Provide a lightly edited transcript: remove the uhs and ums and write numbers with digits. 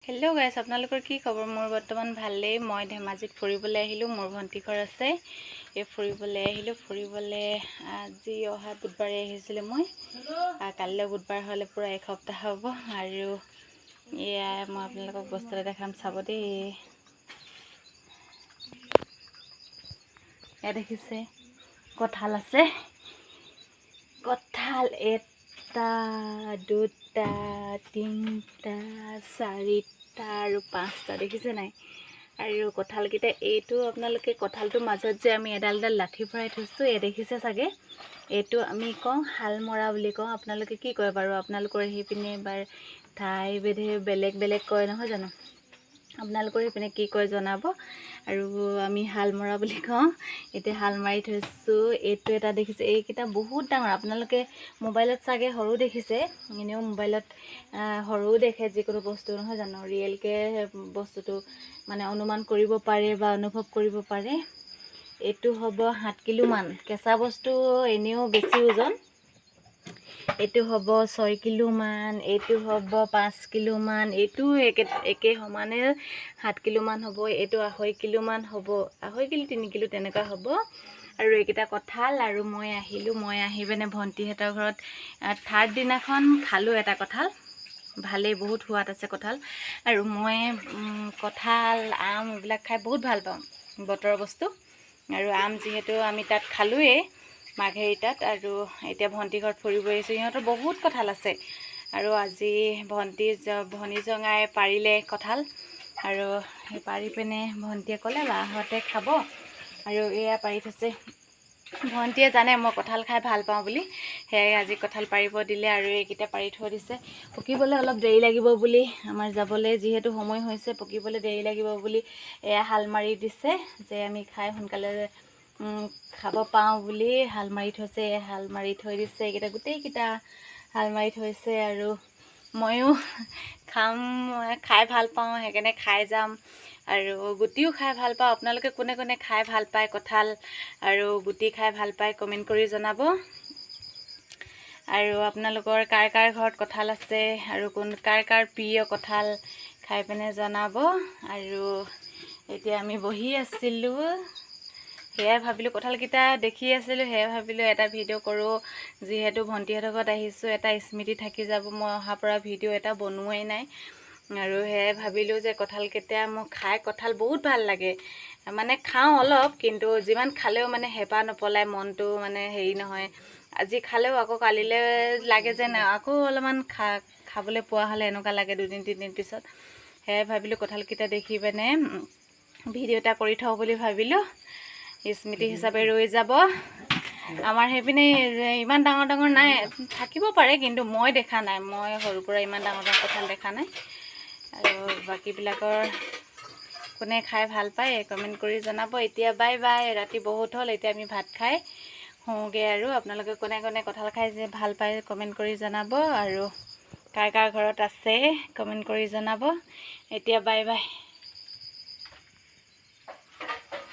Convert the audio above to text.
hello guys আপোনালোকৰ কি খবৰ মোৰ বৰ্তমান ভালেই মই ধেমাজিত ফুৰিবলৈ আহিলো মোৰ ভন্টি ঘৰ আছে এই ফুৰিবলৈ আজি অহা বুধবাৰে আহিছিল মই কাইলৈ বুধবাৰ হলে পুৰা এক সপ্তাহ হ'ব আৰু এয়া মই আপোনালোকক বস্তু এটা দেখাম চাব দেই এয়া দেখিছে কঁঠাল আছে কঁঠাল এটা দুটা তিনিটা চাৰিটা আৰু পাঁচটা দেখিছে নাই আৰু কঁঠালকেইটা এইটো আপোনালোকে কঁঠালটোৰ মাজত যে আমি এডাল লাঠি ভৰাই থৈছোঁ এই দেখিছে চাগে এইটো আমি কওঁ হাল মৰা বুলি কওঁ আপোনালোকে কি কয় বাৰু আপোনালোকৰ সেইপিনে বাৰ ঠাই ভেদে বেলেগ বেলেগ কয় নহয় জানো আপোনালোকৰ সেইপিনে কি কয় জনাব আৰু আমি হাল মৰা বুলি কওঁ এতিয়া হাল মাৰি থৈছোঁ এইটো এটা দেখিছে এইকেইটা বহুত ডাঙৰ আপোনালোকে মোবাইলত চাগে সৰু দেখিছে এনেও মোবাইলত সৰু দেখে যিকোনো বস্তু নহয় জানো ৰিয়েলকৈ বস্তুটো মানে অনুমান কৰিব পাৰে বা অনুভৱ কৰিব পাৰে এইটো হ'ব 7 কিলোমান কেঁচা বস্তু এনেও বেছি ওজন এইটো হ'ব 6 কিলোমান এইটো হ'ব 5 কিলোমান এইটো একে সমানে 7 কিলোমান হ'ব এইটো 2.5 কিলোমান হ'ব 2.5 কিলো 3 কিলো তেনেকুৱা হ'ব আৰু এইকেইটা কঁঠাল আৰু মই আহি পিনে ভণ্টিহঁতৰ ঘৰত থাৰ্ড দিনাখন খালোঁ এটা কঁঠাল ভালেই বহুত সোৱাদ আছে কঁঠাল আৰু মই কঁঠাল আম এইবিলাক খাই বহুত ভাল পাওঁ বতৰৰ বস্তু আৰু আম যিহেতু আমি তাত খালোঁৱেই মাঘেৰিটাত আৰু এতিয়া ভণ্টি ঘৰত ফুৰিব আহিছোঁ সিহঁতৰ বহুত কঁঠাল আছে আৰু আজি ভনী জঙাই পাৰিলে কঁঠাল আৰু সেই পাৰি পিনে ভণ্টিয়ে ক'লে বাহঁতে খাব আৰু এয়া পাৰি থৈছে ভণ্টিয়ে জানে মই কঁঠাল খাই ভাল পাওঁ বুলি সেয়াই আজি কঁঠাল পাৰিব দিলে আৰু এইকেইটা পাৰি থৈ দিছে পকিবলৈ অলপ দেৰি লাগিব বুলি আমাৰ যাবলৈ যিহেতু সময় হৈছে পকিবলৈ দেৰি লাগিব বুলি এয়া হাল মাৰি দিছে যে আমি খাই সোনকালে খাব পাওঁ বুলি হাল মাৰি থৈছে হাল মাৰি থৈ দিছে এইকেইটা গোটেইকেইটা হাল মাৰি থৈছে আৰু ময়ো খাই ভাল পাওঁ সেইকাৰণে খাই যাম আৰু গুটিও খাই ভাল পাওঁ আপোনালোকে কোনে কোনে খাই ভাল পায় কঁঠাল আৰু গুটি খাই ভাল পায় কমেণ্ট কৰি জনাব আৰু আপোনালোকৰ কাৰ কাৰ ঘৰত কঁঠাল আছে আৰু কাৰ কাৰ প্ৰিয় কঁঠাল খাই পিনে জনাব আৰু এতিয়া আমি বহি আছিলোঁ সেয়াই ভাবিলোঁ কঁঠালকেইটা দেখি আছিলোঁ সেয়াই ভাবিলোঁ এটা ভিডিঅ' কৰোঁ যিহেতু ভণ্টিহঁতৰ ঘৰত আহিছোঁ এটা স্মৃতি থাকি যাব মই অহাৰ পৰা ভিডিঅ' এটা বনোৱাই নাই আৰু সেয়াই ভাবিলোঁ যে কঁঠালকেইটা মোক খাই কঁঠাল বহুত ভাল লাগে মানে খাওঁ অলপ কিন্তু যিমান খালেও মানে হেঁপাহ নপলায় মনটো মানে হেৰি নহয় আজি খালেও আকৌ কালিলৈ লাগে যেন আকৌ অলপমান খাবলৈ পোৱা হ'লে এনেকুৱা লাগে 2-3 দিন পিছত সেয়াই ভাবিলোঁ কঁঠালকেইটা দেখি পিনে ভিডিঅ' এটা কৰি থওঁ বুলি ভাবিলোঁ স্মৃতি হিচাপে ৰৈ যাব আমাৰ সেইপিনে ইমান ডাঙৰ ডাঙৰ নাই থাকিব পাৰে কিন্তু মই দেখা নাই মই সৰুৰ পৰা ইমান ডাঙৰ ডাঙৰ কঁঠাল দেখা নাই আৰু বাকীবিলাকৰ কোনে খাই ভাল পায় কমেণ্ট কৰি জনাব এতিয়া বাই বাই ৰাতি বহুত হ'ল এতিয়া আমি ভাত খাই শুওঁগৈ আৰু আপোনালোকে কোনে কোনে কঁঠাল খাই যে ভাল পায় কমেণ্ট কৰি জনাব আৰু কাৰ কাৰ ঘৰত আছে কমেণ্ট কৰি জনাব এতিয়া বাই বাই